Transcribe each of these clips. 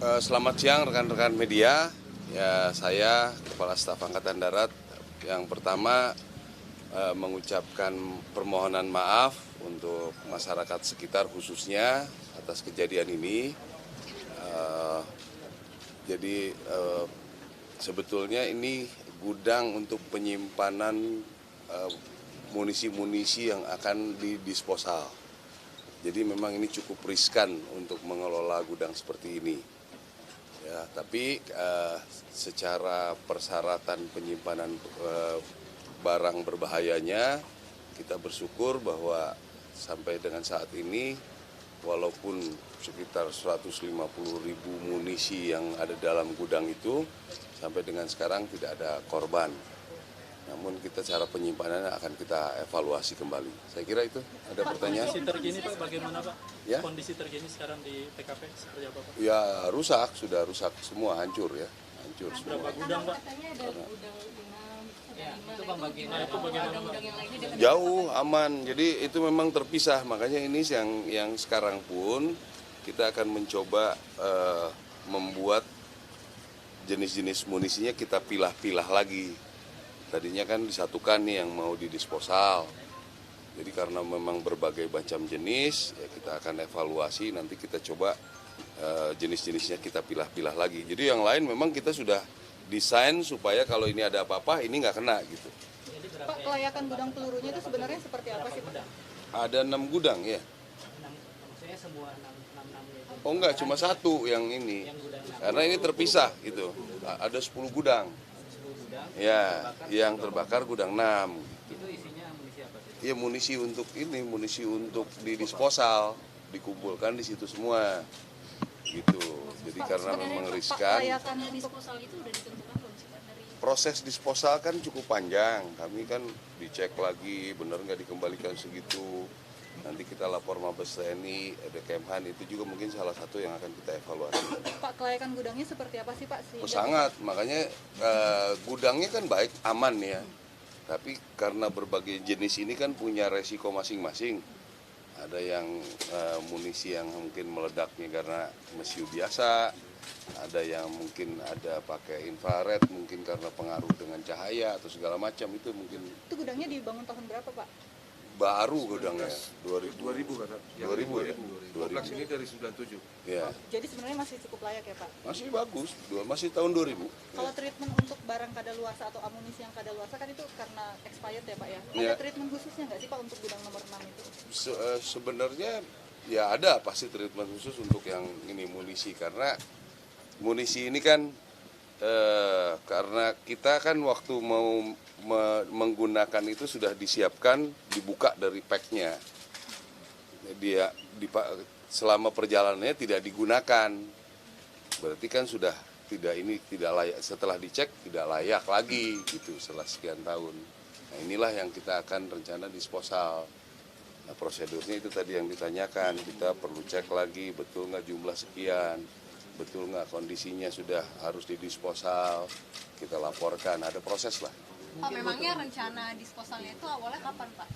Selamat siang rekan-rekan media. Ya, saya Kepala Staf Angkatan Darat yang pertama mengucapkan permohonan maaf untuk masyarakat sekitar khususnya atas kejadian ini. Eh, jadi sebetulnya ini gudang untuk penyimpanan munisi-munisi yang akan didisposal. Jadi memang ini cukup riskan untuk mengelola gudang seperti ini. Ya, tapi secara persyaratan penyimpanan barang berbahayanya, kita bersyukur bahwa sampai dengan saat ini, walaupun sekitar 150.000 munisi yang ada dalam gudang itu, sampai dengan sekarang tidak ada korban. Namun kita cara penyimpanannya akan kita evaluasi kembali. Saya kira itu. Ada pertanyaan? Kondisi terkini Pak bagaimana Pak? Ya? Kondisi terkini sekarang di TKP seperti apa Pak? Ya rusak, sudah rusak semua, hancur ya. Hancur semua. Berapa gudang Pak? Katanya ada gudang 5, Ya, itu pembagian. Nah, itu bagaimana Pak? gudang yang lainnya dekat. Jauh, aman. Jadi itu memang terpisah. Makanya ini yang sekarang pun kita akan mencoba membuat jenis-jenis munisinya kita pilah-pilah lagi. Tadinya kan disatukan nih yang mau didisposal. Jadi karena memang berbagai macam jenis, ya kita akan evaluasi, nanti kita coba jenis-jenisnya kita pilah-pilah lagi. Jadi yang lain memang kita sudah desain supaya kalau ini ada apa-apa, ini nggak kena gitu. Jadi berapa Pak, kelayakan gudang pelurunya itu sebenarnya seperti apa sih Pak? gudang? Ada 6 gudang ya. Maksudnya semua 6 itu. Oh enggak, cuma satu yang ini. Yang gudang 6. Karena ini terpisah gitu. Ada 10 gudang. 10 gudang. Ya, yang terbakar gudang 6. Itu isinya amunisi apa sih? Ya munisi untuk didisposal, dikumpulkan di situ semua. Gitu. Jadi karena memang riskan. Kelayakan untuk Disposal itu udah ditentukan belum sih Pak dari Proses disposal kan cukup panjang. Kami kan dicek lagi, benar nggak dikembalikan segitu. Nanti kita lapor Mabes TNI, ada Kemhan, itu juga mungkin salah satu yang akan kita evaluasi. Pak, kelayakan gudangnya seperti apa sih Pak? Oh, sangat, makanya gudangnya kan baik, aman ya. Tapi karena berbagai jenis ini kan punya resiko masing-masing. Ada yang munisi yang mungkin meledaknya karena mesiu biasa, ada yang mungkin ada pakai infrared, mungkin karena pengaruh dengan cahaya atau segala macam, itu mungkin Itu gudangnya dibangun tahun berapa Pak? baru gudangnya 2000 kata. 2000 ya? Kompleks ini dari 97. Ya, Jadi sebenarnya masih cukup layak ya Pak? masih bagus, masih tahun 2000. Kalau treatment untuk barang kadaluarsa atau amunisi yang kadaluarsa kan itu karena expired ya Pak ya? Ada Ya. treatment khususnya nggak sih Pak untuk gudang nomor 6 itu? Sebenarnya ya ada pasti treatment khusus untuk yang ini munisi, karena munisi ini kan karena kita kan waktu mau menggunakan itu sudah disiapkan, dibuka dari packnya. Dia selama perjalanannya tidak digunakan, berarti kan sudah tidak layak, setelah dicek tidak layak lagi gitu setelah sekian tahun. Nah inilah yang kita akan rencana disposal. Nah prosedurnya itu tadi yang ditanyakan, kita perlu cek lagi betul nggak jumlah sekian, betul nggak kondisinya sudah harus didisposal, kita laporkan, ada proses lah. Pak, memangnya rencana disposalnya itu awalnya kapan Pak?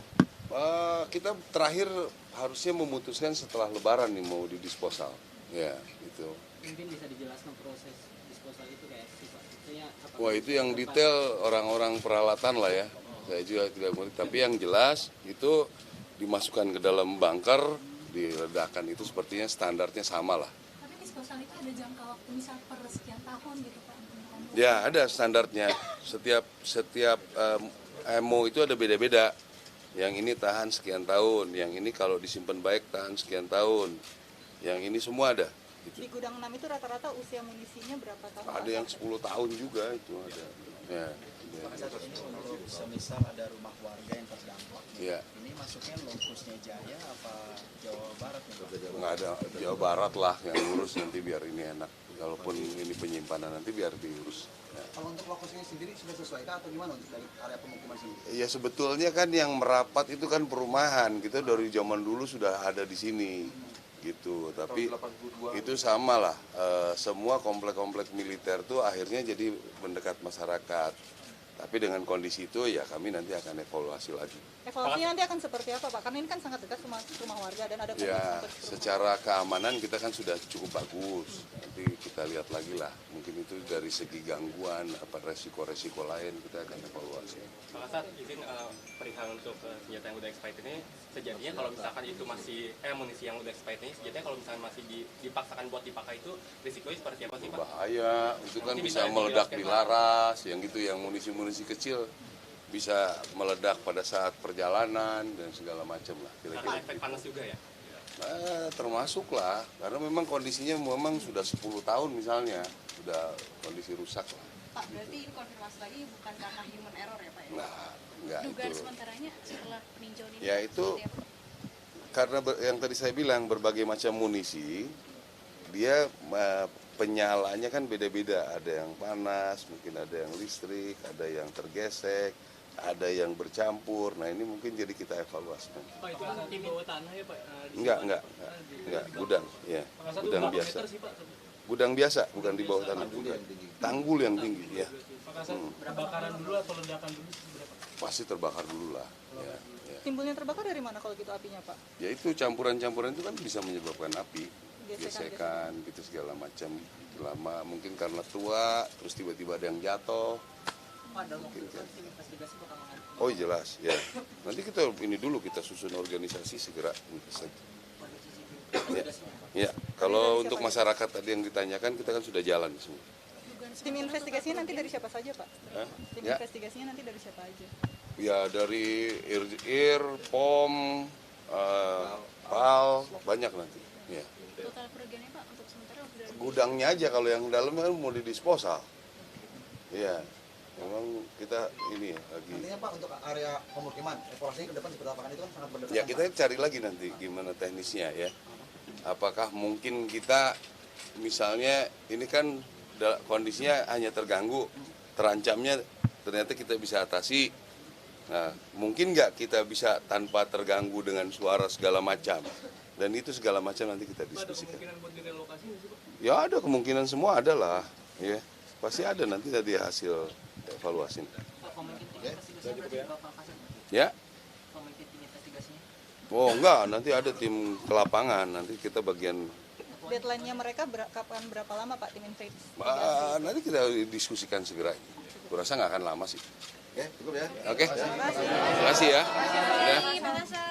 Kita terakhir harusnya memutuskan setelah Lebaran nih mau didisposal, ya itu. Mungkin bisa dijelaskan proses disposal itu kayak sih Pak. Maksudnya apa? Wah itu yang detail orang-orang peralatan lah ya, saya juga tidak mengerti. Tapi yang jelas itu dimasukkan ke dalam bunker, diledakkan, itu sepertinya standarnya sama lah. Tapi disposal itu ada jangka waktu misal per sekian tahun gitu Pak? Ya ada standarnya, setiap emo itu ada beda-beda. Yang ini tahan sekian tahun, yang ini kalau disimpan baik tahan sekian tahun, yang ini semua ada. Gitu. Di gudang 6 itu rata-rata usia munisinya berapa tahun? Ada yang 10 tahun juga itu ada. Ya. Kalau semisal ada rumah warga yang terdampak, Ya. ini masuknya lokusnya Jaya apa Jawa Barat? Nggak ada, Jawa Barat lah yang ngurus, nanti biar ini enak. Kalaupun ini penyimpanan nanti biar diurus. Ya. Kalau untuk lokusnya sendiri sudah sesuai atau gimana untuk dari area pemukiman sini? Ya sebetulnya kan yang merapat itu kan perumahan, kita dari zaman dulu sudah ada di sini gitu. Tapi itu sama lah, semua komplek-komplek militer tuh akhirnya jadi mendekat masyarakat. Tapi dengan kondisi itu ya kami nanti akan evaluasi lagi. Evaluasinya nanti akan seperti apa Pak? Karena ini kan sangat dekat sama rumah warga dan ada Ya, kompleks rumah. secara keamanan kita kan sudah cukup bagus. Nanti kita lihat lagi lah. Mungkin itu dari segi gangguan, apa resiko-resiko lain kita akan evaluasi. Pak Kasat, izin perihal untuk senjata yang udah expired ini, sejatinya kalau misalkan itu masih amunisi yang udah expired ini, sejatinya kalau misalkan masih dipaksakan buat dipakai itu risikonya seperti apa sih Pak? Bahaya, itu kan Mungkin bisa bisa meledak dijelaskan, di Pak. laras, yang gitu, yang munisi-munisi kecil bisa meledak pada saat perjalanan dan segala macam lah. Karena Kira-kira. efek panas juga ya? Termasuk lah, karena memang kondisinya memang sudah 10 tahun misalnya, sudah kondisi rusak lah. Pak, berarti ini konfirmasi lagi bukan karena human error ya Pak ya? Nah, enggak Dugaan itu. sementaranya setelah peninjauan ini Ya itu seperti apa? karena yang tadi saya bilang berbagai macam munisi, dia penyalaannya kan beda-beda. Ada yang panas, mungkin ada yang listrik, ada yang tergesek, ada yang bercampur. Nah ini mungkin jadi kita evaluasi. Pak, itu kan di bawah tanah ya Pak? Enggak, gudang, ya, gudang biasa. Meter sih Pak? Gudang biasa, bukan di bawah tanah. Tanggul yang tinggi, ya. Pak Kasat, kebakaran dulu atau ledakan dulu seberapa? Pasti terbakar dulu lah. Ya, ya. Timbulnya terbakar dari mana kalau gitu apinya Pak? Ya itu campuran-campuran itu kan bisa menyebabkan api, Gesekan. gesekan gitu segala macam. Lama mungkin karena tua, terus tiba-tiba ada yang jatuh. Pak, dalam waktu dekat tim investigasi bakal mengadakan Oh jelas, ya. Nanti kita ini dulu kita susun organisasi segera. Ya, kalau untuk masyarakat tadi yang ditanyakan kita kan sudah jalan semua. Tim investigasinya nanti dari siapa saja Pak? Hah? Tim Ya, investigasinya nanti dari siapa aja? ya dari IR, POM, PAL, banyak nanti. Ya. Total kerugiannya Pak untuk sementara sudah Gudangnya aja kalau yang dalam kan mau didisposal. Iya, memang kita ini ya, lagi. Nantinya Pak untuk area pemukiman, evaluasinya ke depan seperti apa? Kan itu kan sangat berdekatan. Ya kita cari lagi nanti gimana teknisnya ya. Apakah mungkin kita misalnya ini kan kondisinya hanya terganggu, terancamnya ternyata kita bisa atasi. Nah, mungkin nggak kita bisa tanpa terganggu dengan suara segala macam. Dan itu segala macam nanti kita Pak, ada diskusikan. kemungkinan buat direlokasi nggak sih Pak? Ya ada kemungkinan semua ada lah. Ya, pasti ada nanti tadi hasil evaluasi. Pak, pemimpin tim investigasinya berarti Bapak Kasat? Ya. Pemimpin tim investigasinya? Oh enggak, nanti ada tim ke lapangan, nanti kita bagian Deadline-nya mereka kapan berapa lama Pak tim investigasi? nanti kita diskusikan segera. Kurasa nggak akan lama sih. Oke, cukup ya. Oke, terima kasih ya. Ya. Pak Kasat.